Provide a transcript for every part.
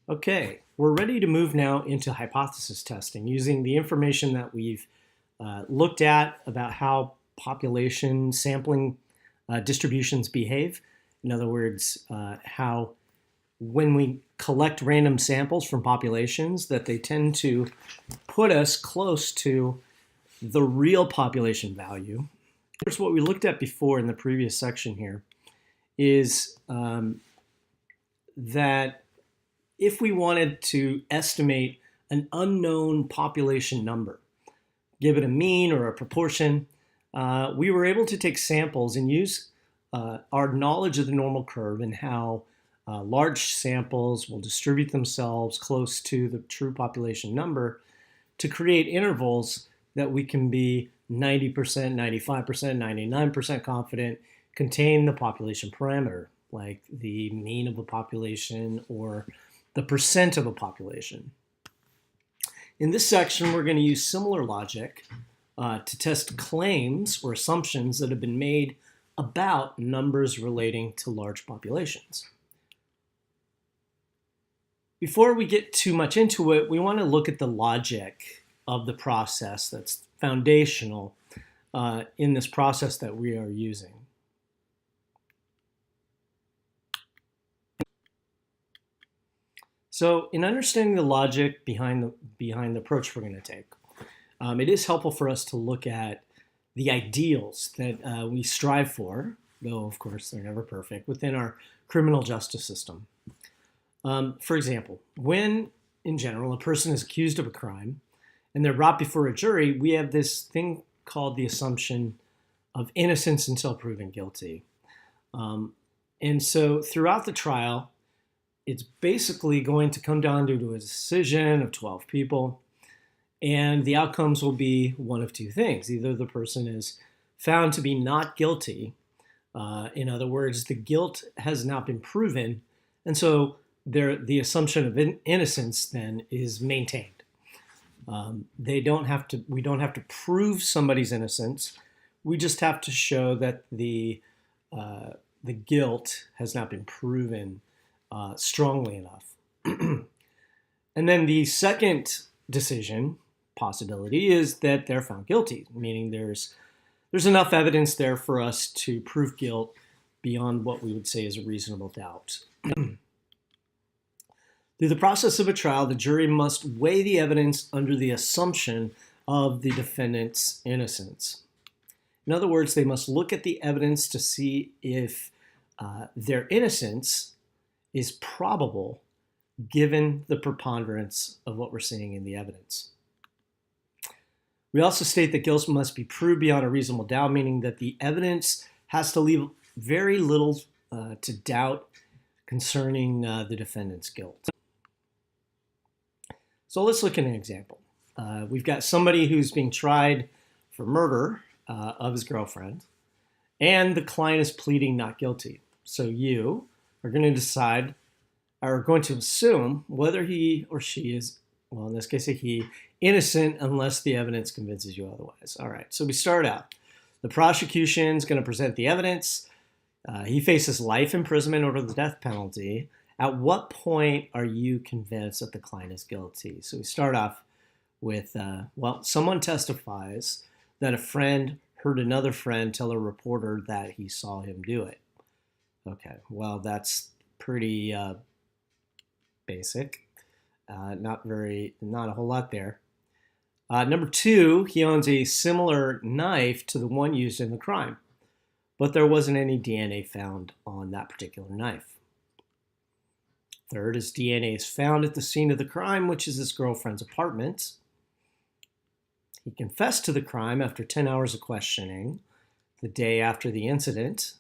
Okay, we're ready to move now into hypothesis testing using the information that we've looked at about how population sampling distributions behave. In other words, how when we collect random samples from populations that they tend to put us close to the real population value. Here's what we looked at before in the previous section here is that if we wanted to estimate an unknown population number, give it a mean or a proportion, we were able to take samples and use our knowledge of the normal curve and how large samples will distribute themselves close to the true population number to create intervals that we can be 90%, 95%, 99% confident contain the population parameter, like the mean of a population or the percent of a population. In this section, we're going to use similar logic to test claims or assumptions that have been made about numbers relating to large populations. Before we get too much into it, we want to look at the logic of the process that's foundational in this process that we are using. So in understanding the logic behind the approach we're going to take, it is helpful for us to look at the ideals that we strive for, though of course they're never perfect, within our criminal justice system. For example, when in general a person is accused of a crime and they're brought before a jury, we have this thing called the assumption of innocence until proven guilty. And so throughout the trial, it's basically going to come down to a decision of 12 people, and the outcomes will be one of two things. Either the person is found to be not guilty, in other words, the guilt has not been proven, and so the assumption of innocence then is maintained. We don't have to prove somebody's innocence. We just have to show that the guilt has not been proven strongly enough. And then the second decision possibility is that they're found guilty, meaning there's enough evidence there for us to prove guilt beyond what we would say is a reasonable doubt. Through the process of a trial, the jury must weigh the evidence under the assumption of the defendant's innocence. In other words, they must look at the evidence to see if their innocence is probable given the preponderance of what we're seeing in the evidence. We also state that guilt must be proved beyond a reasonable doubt, meaning that the evidence has to leave very little to doubt concerning the defendant's guilt. So let's look at an example. We've got somebody who's being tried for murder of his girlfriend, and the client is pleading not guilty. So you are going to decide, or going to assume whether he or she is, well, in this case, a he, innocent unless the evidence convinces you otherwise. All right, so we start out. The prosecution is going to present the evidence. He faces life imprisonment or the death penalty. At what point are you convinced that the client is guilty? So we start off with, well, someone testifies that a friend heard another friend tell a reporter that he saw him do it. Okay, well, that's pretty basic. Not a whole lot there. Number two, he owns a similar knife to the one used in the crime, but there wasn't any DNA found on that particular knife. Third, his DNA is found at the scene of the crime, which is his girlfriend's apartment. He confessed to the crime after 10 hours of questioning the day after the incident.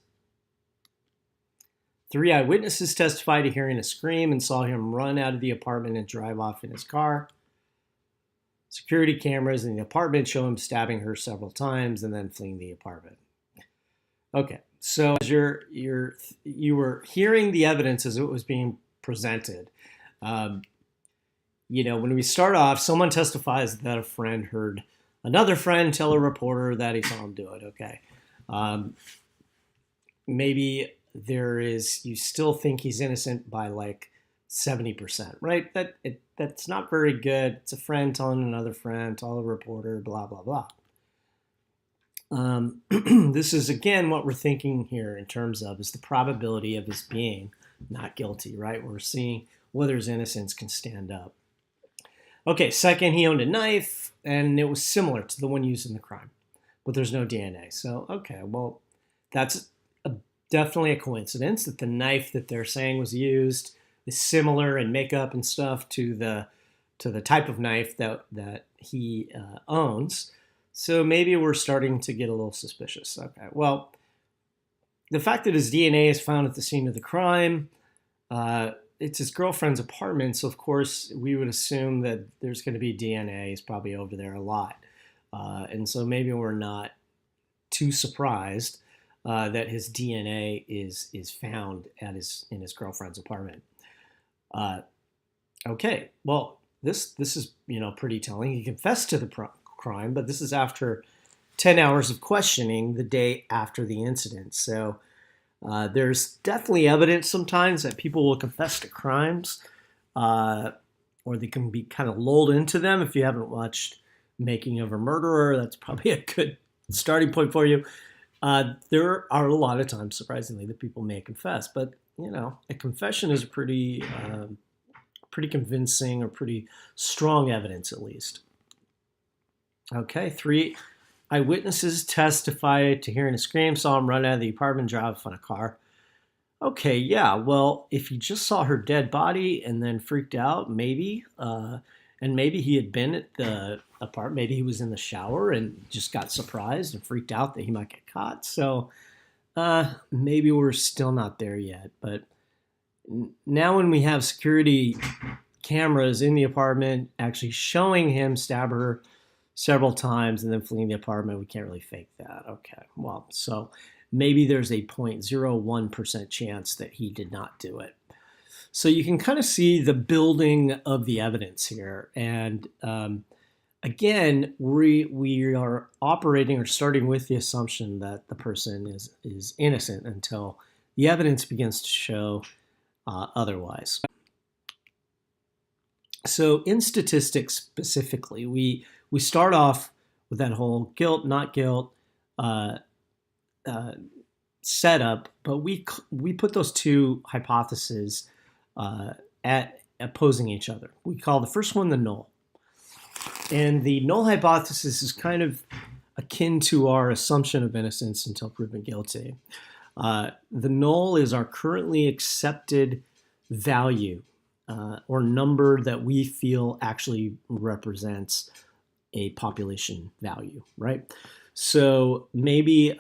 3 eyewitnesses testified to hearing a scream and saw him run out of the apartment and drive off in his car. Security cameras in the apartment show him stabbing her several times and then fleeing the apartment. Okay, so as you were hearing the evidence as it was being presented, when we start off, someone testifies that a friend heard another friend tell a reporter that he saw him do it. Okay, maybe you still think he's innocent by like 70%, right? That's not very good. It's a friend telling another friend, tell a reporter, blah, blah, blah. This is, again, what we're thinking here in terms of is the probability of his being not guilty, right? We're seeing whether his innocence can stand up. Okay, second, he owned a knife, and it was similar to the one used in the crime, but there's no DNA. So, okay, well, that's definitely a coincidence that the knife that they're saying was used is similar in makeup and stuff to the type of knife that he owns. So maybe we're starting to get a little suspicious. Okay, well, the fact that his DNA is found at the scene of the crime, it's his girlfriend's apartment, so of course we would assume that there's going to be DNA. He's probably over there a lot. And so maybe we're not too surprised that his DNA is found in his girlfriend's apartment. Okay, well, this is pretty telling. He confessed to the crime, but this is after 10 hours of questioning the day after the incident. So there's definitely evidence sometimes that people will confess to crimes, or they can be kind of lulled into them. If you haven't watched Making of a Murderer, that's probably a good starting point for you. There are a lot of times, surprisingly, that people may confess, but a confession is pretty convincing or pretty strong evidence, at least. Okay, 3 eyewitnesses testified to hearing a scream, saw him run out of the apartment, drive off on a car. Okay, yeah, well, if you just saw her dead body and then freaked out, maybe, and maybe he had been at the apartment, maybe he was in the shower and just got surprised and freaked out that he might get caught. So maybe we're still not there yet. But now when we have security cameras in the apartment actually showing him stab her several times and then fleeing the apartment, we can't really fake that. Okay, well, so maybe there's a 0.01% chance that he did not do it. So you can kind of see the building of the evidence here. And again, we are operating or starting with the assumption that the person is innocent until the evidence begins to show otherwise. So in statistics specifically, we start off with that whole guilt, not guilt setup, but we put those two hypotheses at opposing each other. We call the first one the null. And the null hypothesis is kind of akin to our assumption of innocence until proven guilty. The null is our currently accepted value or number that we feel actually represents a population value, right? So maybe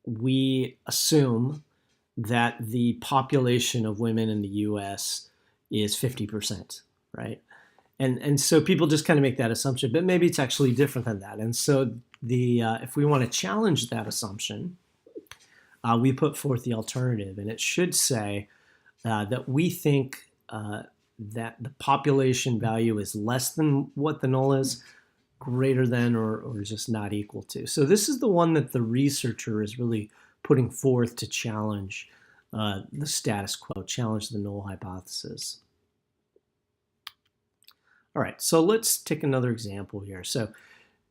we assume that the population of women in the US is 50%, right? And so people just kind of make that assumption, but maybe it's actually different than that. And so if we want to challenge that assumption, we put forth the alternative, and it should say that we think that the population value is less than what the null is, greater than, or just not equal to. So this is the one that the researcher is really putting forth to challenge the status quo, challenge the null hypothesis. All right, so let's take another example here. So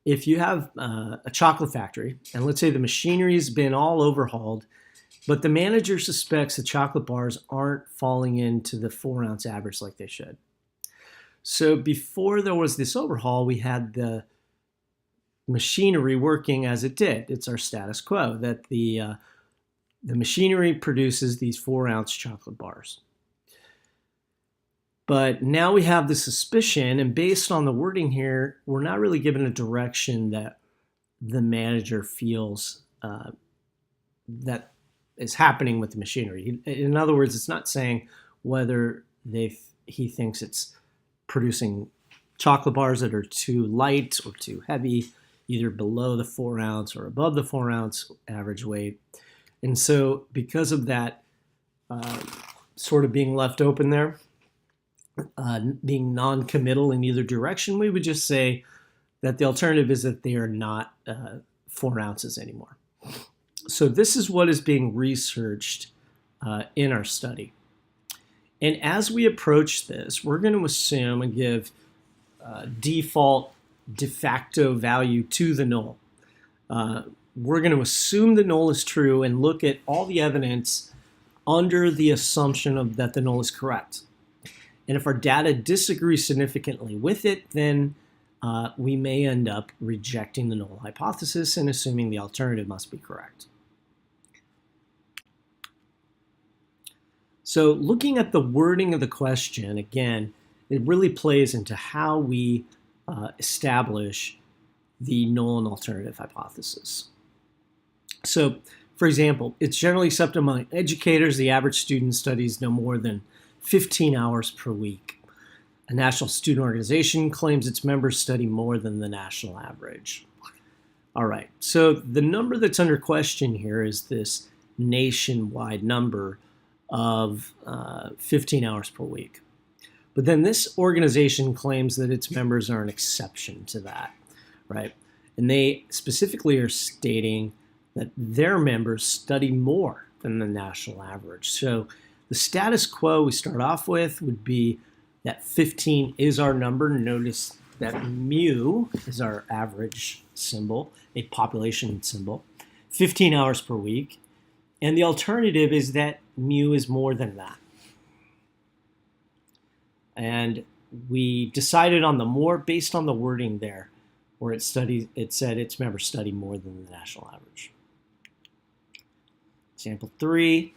if you have a chocolate factory, and let's say the machinery's been all overhauled, but the manager suspects the chocolate bars aren't falling into the 4-ounce average like they should. So before there was this overhaul, we had the machinery working as it did. It's our status quo, that the machinery produces these 4-ounce chocolate bars. But now we have the suspicion, and based on the wording here, we're not really given a direction that the manager feels that is happening with the machinery. In other words, it's not saying whether he thinks it's producing chocolate bars that are too light or too heavy, either below the 4-ounce or above the 4-ounce average weight. And so because of that sort of being left open there, being non-committal in either direction, we would just say that the alternative is that they are not 4 ounces anymore. So this is what is being researched in our study. And as we approach this, we're going to assume and give default de facto value to the null. We're going to assume the null is true and look at all the evidence under the assumption that the null is correct. And if our data disagrees significantly with it, then we may end up rejecting the null hypothesis and assuming the alternative must be correct. So looking at the wording of the question, again, it really plays into how we establish the null and alternative hypothesis. So, for example, it's generally accepted among educators the average student studies no more than 15 hours per week. A national student organization claims its members study more than the national average. All right, so the number that's under question here is this nationwide number of 15 hours per week. But then this organization claims that its members are an exception to that, right? And they specifically are stating that their members study more than the national average. So the status quo we start off with would be that 15 is our number. Notice that mu is our average symbol, a population symbol, 15 hours per week. And the alternative is that mu is more than that. And we decided on the more based on the wording there, where it said its members study more than the national average. Example 3,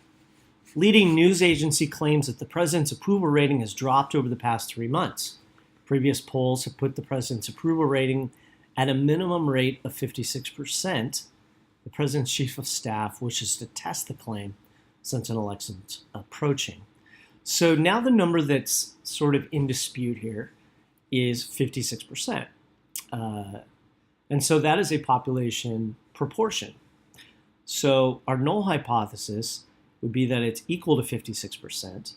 leading news agency claims that the president's approval rating has dropped over the past 3 months. Previous polls have put the president's approval rating at a minimum rate of 56%. The president's chief of staff wishes to test the claim since an election's approaching. So now the number that's sort of in dispute here is 56%. And so that is a population proportion. So our null hypothesis would be that it's equal to 56%,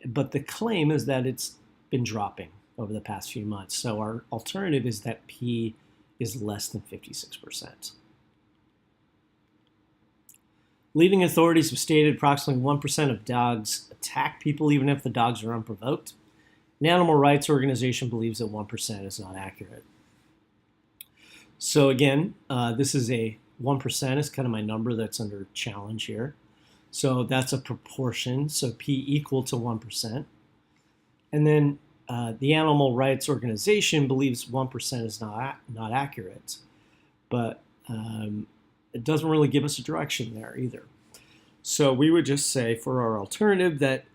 but the claim is that it's been dropping over the past few months. So our alternative is that P is less than 56%. Leading authorities have stated approximately 1% of dogs attack people even if the dogs are unprovoked. An animal rights organization believes that 1% is not accurate. So again, this is a 1% is kind of my number that's under challenge here. So that's a proportion, so P equal to 1%. And then the animal rights organization believes 1% is not accurate, but it doesn't really give us a direction there either. So we would just say for our alternative that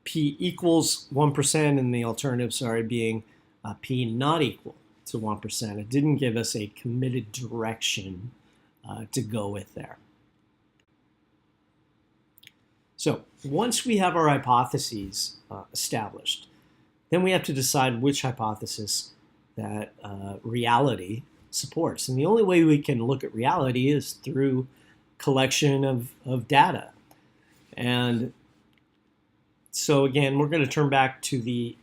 P equals 1% and the alternative, being P not equal to 1%. It didn't give us a committed direction to go with there. So once we have our hypotheses established, then we have to decide which hypothesis that reality supports. And the only way we can look at reality is through collection of data. And so again, we're going to turn back to the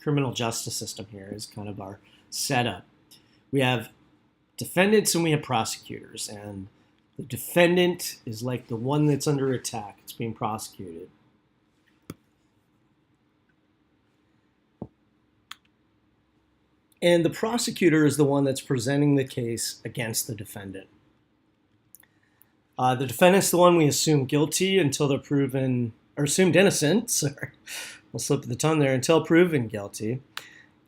criminal justice system here as kind of our setup. We have defendants and we have prosecutors. And the defendant is like the one that's under attack. It's being prosecuted. And the prosecutor is the one that's presenting the case against the defendant. The defendant's the one we assume guilty until they're proven, or assumed innocent, sorry, I'll slip of the tongue there, until proven guilty.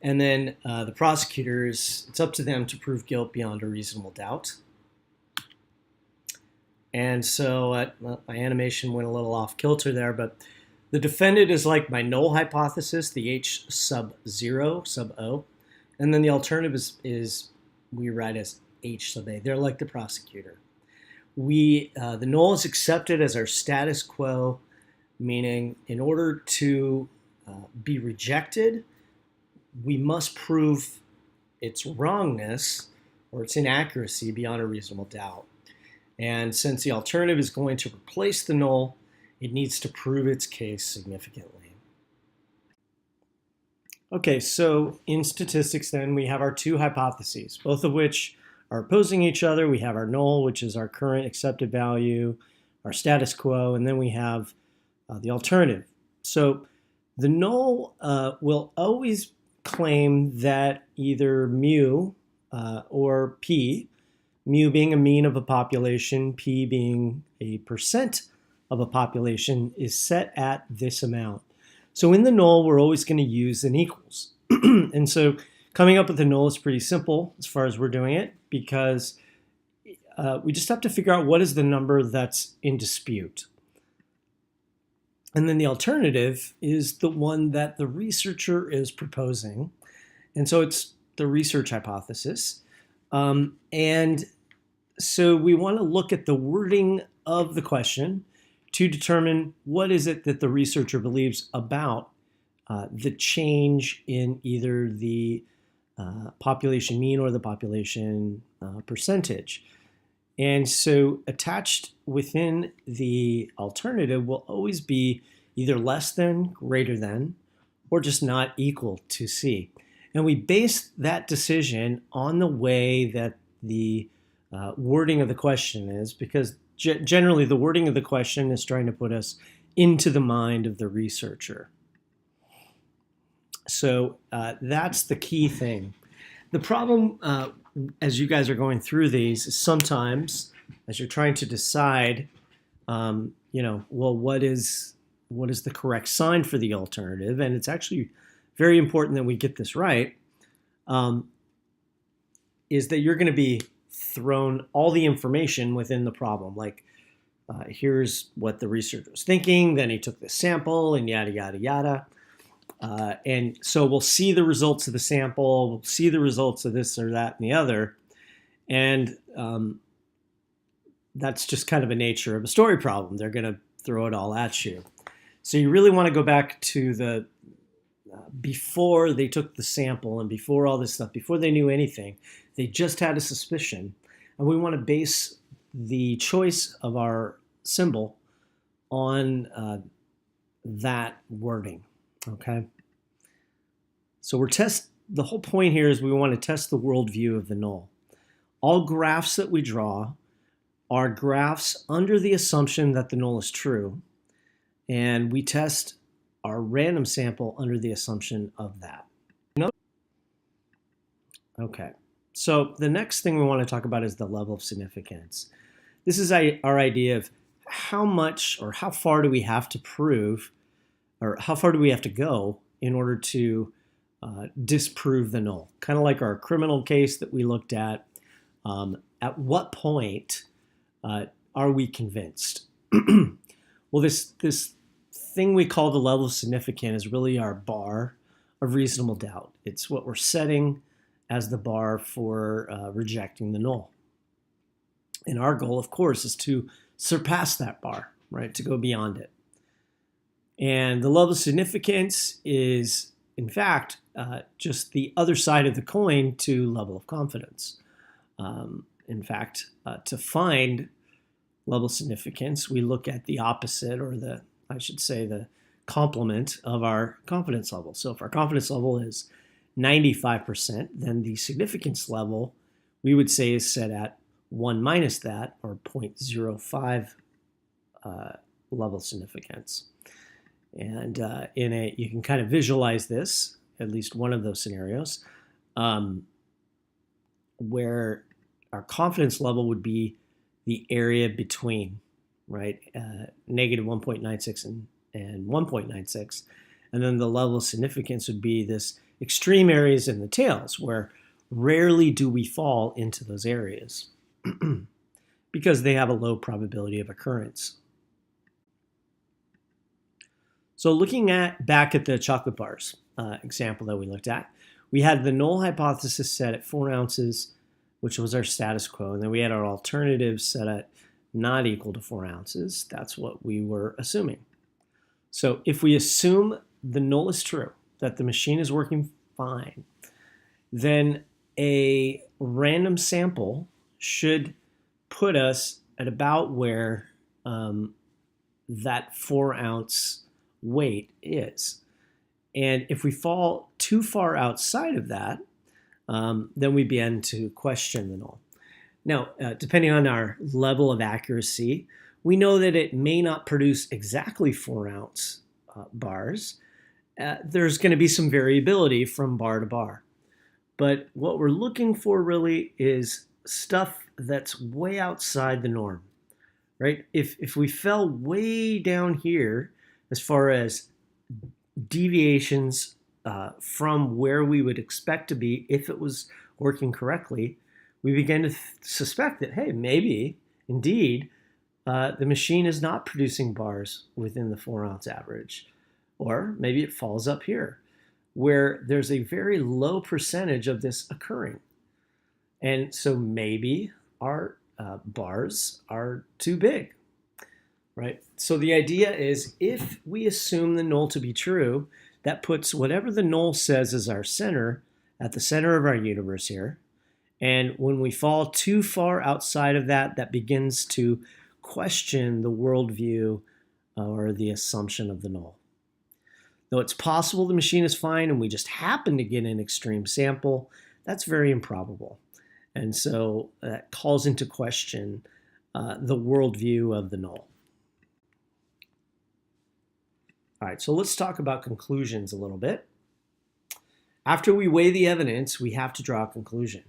And then the prosecutors, it's up to them to prove guilt beyond a reasonable doubt. And so my animation went a little off kilter there, but the defendant is like my null hypothesis, the H sub 0, sub O. And then the alternative is we write as H sub A. They're like the prosecutor. The null is accepted as our status quo, meaning in order to be rejected, we must prove its wrongness or its inaccuracy beyond a reasonable doubt. And since the alternative is going to replace the null, it needs to prove its case significantly. Okay, so in statistics then, we have our two hypotheses, both of which are opposing each other. We have our null, which is our current accepted value, our status quo, and then we have the alternative. So The null will always claim that either mu or p, mu being a mean of a population, p being a percent of a population, is set at this amount. So in the null, we're always going to use an equals. And so coming up with the null is pretty simple as far as we're doing it, because we just have to figure out what is the number that's in dispute. And then the alternative is the one that the researcher is proposing. And so it's the research hypothesis. And so we want to look at the wording of the question to determine what is it that the researcher believes about the change in either the population mean or the population percentage. And so attached within the alternative will always be either less than, greater than, or just not equal to C. And we base that decision on the way that the wording of the question is, because generally the wording of the question is trying to put us into the mind of the researcher. So that's the key thing. The problem, as you guys are going through these, is sometimes as you're trying to decide, well, what is the correct sign for the alternative, and it's actually very important that we get this right, is that you're going to be thrown all the information within the problem. Like, here's what the researcher was thinking, then he took the sample, and yada, yada, yada. And so we'll see the results of the sample, we'll see the results of this or that and the other, and that's just kind of a nature of a story problem. They're going to throw it all at you. So you really want to go back to the before they took the sample and before all this stuff, before they knew anything, they just had a suspicion, and we want to base the choice of our symbol on that wording. Okay, so the whole point here is we want to test the worldview of the null. All graphs that we draw are graphs under the assumption that the null is true, and we test our random sample under the assumption of that. Okay, so the next thing we want to talk about is the level of significance. This is our idea of how much or how far do we have to prove, or how far do we have to go in order to disprove the null? Kind of like our criminal case that we looked at. At what point are we convinced? Well, this thing we call the level of significance is really our bar of reasonable doubt. It's what we're setting as the bar for rejecting the null. And our goal, of course, is to surpass that bar, right? To go beyond it. And the level of significance is, in fact, just the other side of the coin to level of confidence. In fact, to find level of significance, we look at the opposite, or the complement of our confidence level. So if our confidence level is 95%, then the significance level we would say is set at 1 minus that, or 0.05 level of significance. And you can kind of visualize this, at least one of those scenarios, where our confidence level would be the area between, right, negative 1.96 and 1.96. And then the level of significance would be this extreme areas in the tails, where rarely do we fall into those areas because they have a low probability of occurrence. So looking back at the chocolate bars example that we looked at, we had the null hypothesis set at 4 ounces, which was our status quo, and then we had our alternative set at not equal to 4 ounces. That's what we were assuming. So if we assume the null is true, that the machine is working fine, then a random sample should put us at about where that 4 ounce weight is. And if we fall too far outside of that, then we begin to question the null. Now, depending on our level of accuracy, we know that it may not produce exactly 4 ounce bars, there's going to be some variability from bar to bar. But what we're looking for really is stuff that's way outside the norm, right? If we fell way down here as far as deviations from where we would expect to be if it was working correctly, we begin to suspect that, hey, maybe indeed the machine is not producing bars within the 4-ounce average, or maybe it falls up here where there's a very low percentage of this occurring. And so maybe our bars are too big, right? So the idea is if we assume the null to be true, that puts whatever the null says is our center at the center of our universe here. And when we fall too far outside of that, that begins to question the worldview or the assumption of the null. Though it's possible the machine is fine and we just happen to get an extreme sample, that's very improbable. And so that calls into question the worldview of the null. All right, so let's talk about conclusions a little bit. After we weigh the evidence, we have to draw a conclusion.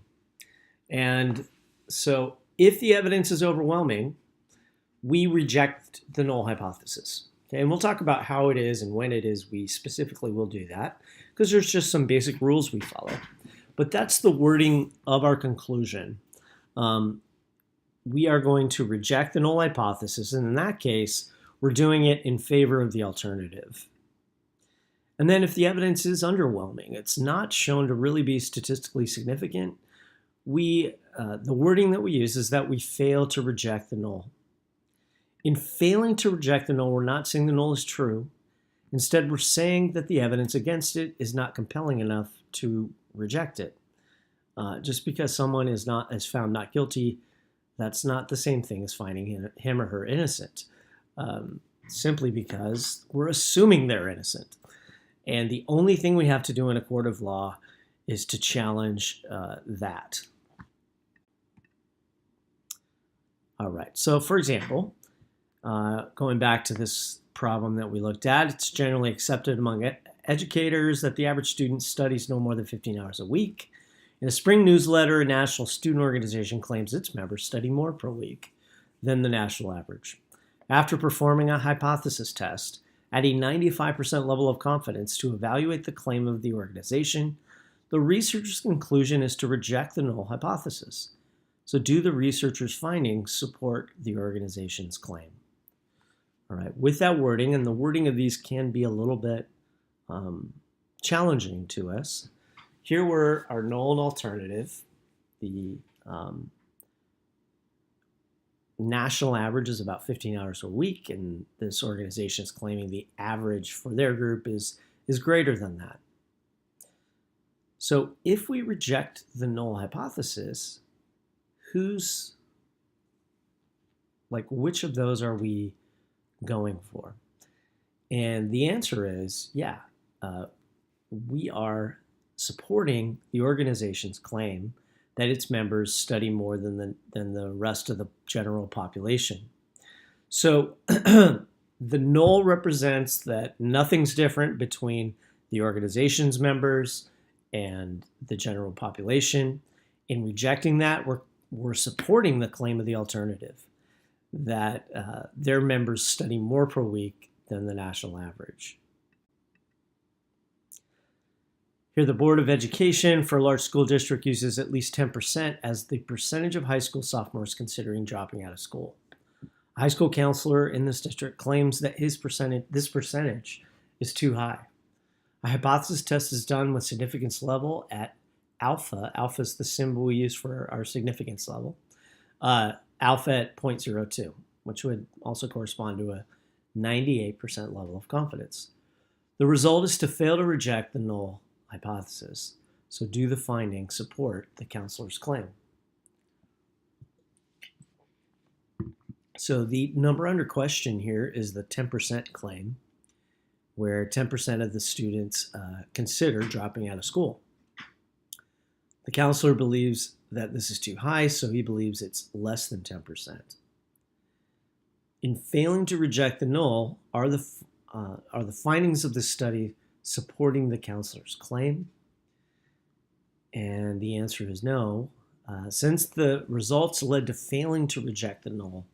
And so if the evidence is overwhelming, we reject the null hypothesis. Okay, and we'll talk about how it is and when it is we specifically will do that, because there's just some basic rules we follow. But that's the wording of our conclusion. We are going to reject the null hypothesis, and in that case, we're doing it in favor of the alternative. And then if the evidence is underwhelming, it's not shown to really be statistically significant, the wording that we use is that we fail to reject the null. In failing to reject the null, we're not saying the null is true. Instead, we're saying that the evidence against it is not compelling enough to reject it. Just because someone is found not guilty, that's not the same thing as finding him or her innocent. Simply because we're assuming they're innocent. And the only thing we have to do in a court of law is to challenge that. All right, so for example, going back to this problem that we looked at, it's generally accepted among educators that the average student studies no more than 15 hours a week. In a spring newsletter, a national student organization claims its members study more per week than the national average. After performing a hypothesis test at a 95% level of confidence to evaluate the claim of the organization, the researcher's conclusion is to reject the null hypothesis. So do the researcher's findings support the organization's claim? All right, with that wording, and the wording of these can be a little bit challenging to us. Here were our null and alternative. The national average is about 15 hours a week, and this organization is claiming the average for their group is greater than that. So if we reject the null hypothesis, which of those are we going for? And the answer is, we are supporting the organization's claim that its members study more than the rest of the general population. So the null represents that nothing's different between the organization's members and the general population. In rejecting that, we're supporting the claim of the alternative, that their members study more per week than the national average. Here, the Board of Education for a large school district uses at least 10% as the percentage of high school sophomores considering dropping out of school. A high school counselor in this district claims that this percentage is too high. A hypothesis test is done with significance level at alpha. Alpha is the symbol we use for our significance level. Alpha at 0.02, which would also correspond to a 98% level of confidence. The result is to fail to reject the null hypothesis. So do the findings support the counselor's claim? So the number under question here is the 10% claim, where 10% of the students consider dropping out of school. The counselor believes that this is too high, so he believes it's less than 10%. In failing to reject the null, are the findings of this study supporting the counselor's claim? And the answer is no. Since the results led to failing to reject the null,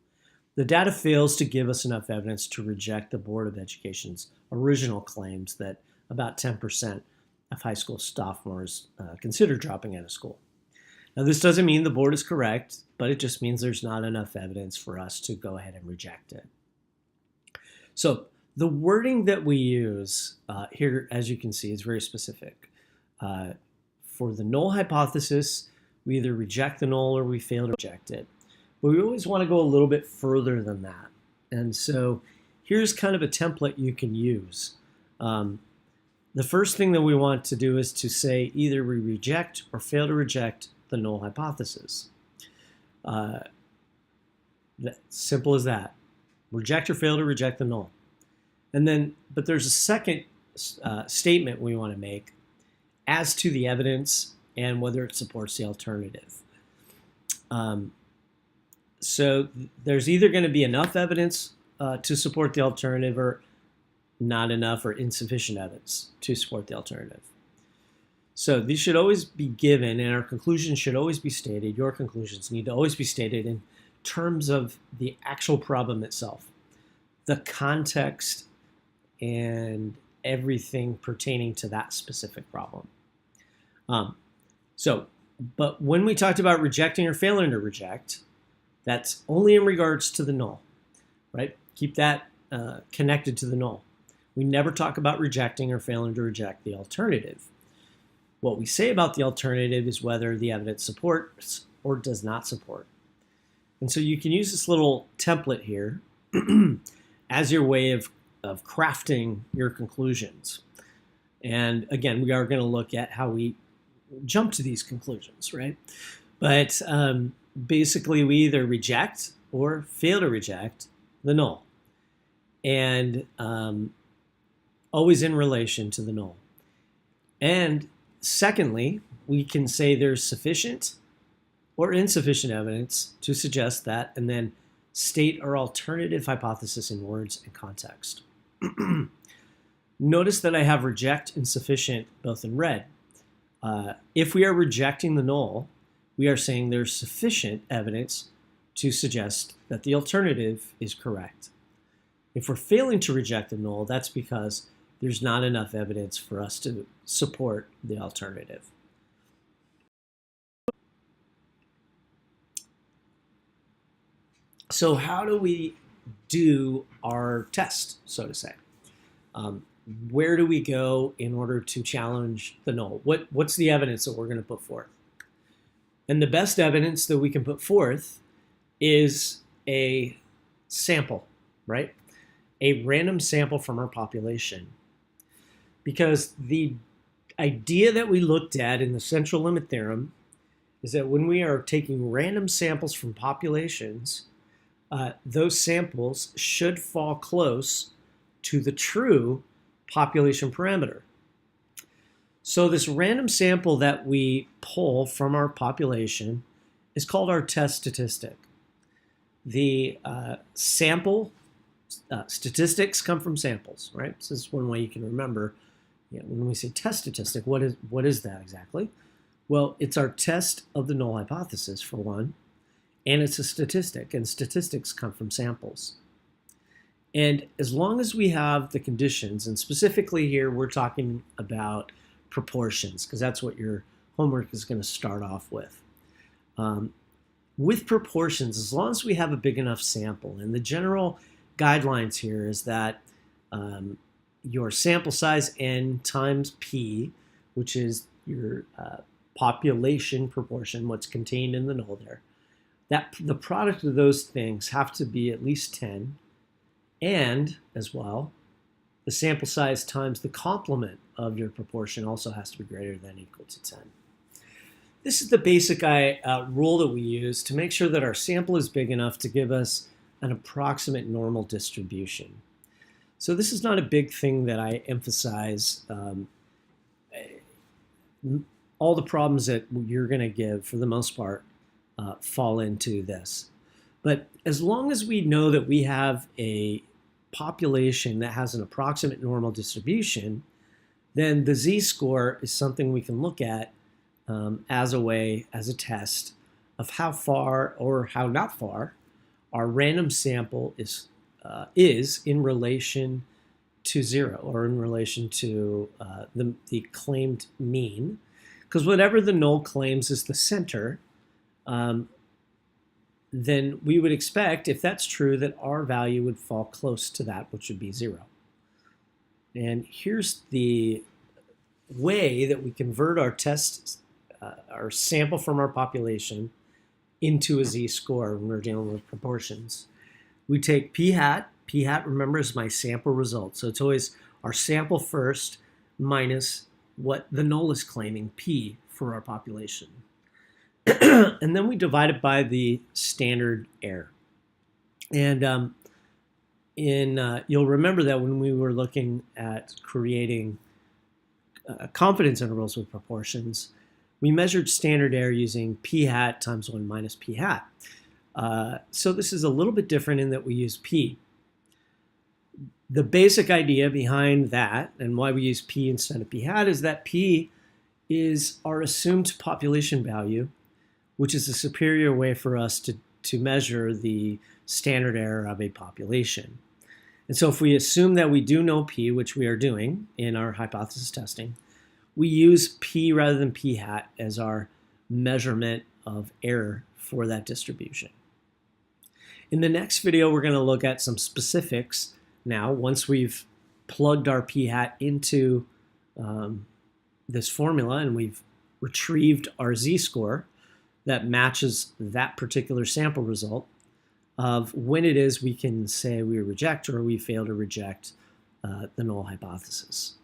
the data fails to give us enough evidence to reject the Board of Education's original claims that about 10% of high school sophomores consider dropping out of school. Now, this doesn't mean the board is correct, but it just means there's not enough evidence for us to go ahead and reject it. So the wording that we use here, as you can see, is very specific. For the null hypothesis, we either reject the null or we fail to reject it. But we always want to go a little bit further than that. And so here's kind of a template you can use. The first thing that we want to do is to say either we reject or fail to reject the null hypothesis. Simple as that. Reject or fail to reject the null. And then, but there's a second statement we want to make as to the evidence and whether it supports the alternative. So there's either going to be enough evidence to support the alternative or not enough or insufficient evidence to support the alternative. So these should always be given, and our conclusions should always be stated. Your conclusions need to always be stated in terms of the actual problem itself, the context, and everything pertaining to that specific problem. But when we talked about rejecting or failing to reject, that's only in regards to the null, right? Keep that connected to the null. We never talk about rejecting or failing to reject the alternative. What we say about the alternative is whether the evidence supports or does not support. And so you can use this little template here as your way of crafting your conclusions. And again, we are going to look at how we jump to these conclusions, right? But basically, we either reject or fail to reject the null. And always in relation to the null. And secondly, we can say there's sufficient or insufficient evidence to suggest that, and then state our alternative hypothesis in words and context. Notice that I have reject and sufficient both in red. If we are rejecting the null, we are saying there's sufficient evidence to suggest that the alternative is correct. If we're failing to reject the null, that's because there's not enough evidence for us to support the alternative. So how do we do our test, so to say? Where do we go in order to challenge the null? What's the evidence that we're going to put forth? And the best evidence that we can put forth is a sample, right? A random sample from our population. Because the idea that we looked at in the central limit theorem is that when we are taking random samples from populations, those samples should fall close to the true population parameter. So this random sample that we pull from our population is called our test statistic. The sample statistics come from samples, right? This is one way you can remember. When we say test statistic, what is that exactly? Well, it's our test of the null hypothesis, for one, and it's a statistic, and statistics come from samples. And as long as we have the conditions, and specifically here we're talking about proportions, because that's what your homework is going to start off with. With proportions, as long as we have a big enough sample, and the general guidelines here is that your sample size n times p, which is your population proportion, what's contained in the null there, that the product of those things have to be at least 10, and as well, the sample size times the complement of your proportion also has to be greater than or equal to 10. This is the basic rule that we use to make sure that our sample is big enough to give us an approximate normal distribution. So this is not a big thing that I emphasize. All the problems that you're going to give, for the most part, fall into this. But as long as we know that we have a population that has an approximate normal distribution, then the z-score is something we can look at as a test of how far or how not far our random sample is in relation to 0, or in relation to the claimed mean. Because whatever the null claims is the center, then we would expect, if that's true, that our value would fall close to that, which would be 0. And here's the way that we convert our test, our sample from our population into a z-score when we're dealing with proportions. We take p hat. P hat, remember, is my sample result. So it's always our sample first minus what the null is claiming, p, for our population. And then we divide it by the standard error. And you'll remember that when we were looking at creating confidence intervals with proportions, we measured standard error using p hat times 1 minus p hat. So this is a little bit different in that we use p. The basic idea behind that, and why we use p instead of p hat, is that p is our assumed population value, which is a superior way for us to measure the standard error of a population. And so if we assume that we do know p, which we are doing in our hypothesis testing, we use p rather than p hat as our measurement of error for that distribution. In the next video, we're going to look at some specifics now, once we've plugged our p hat into this formula and we've retrieved our z-score that matches that particular sample result, of when it is we can say we reject or we fail to reject the null hypothesis.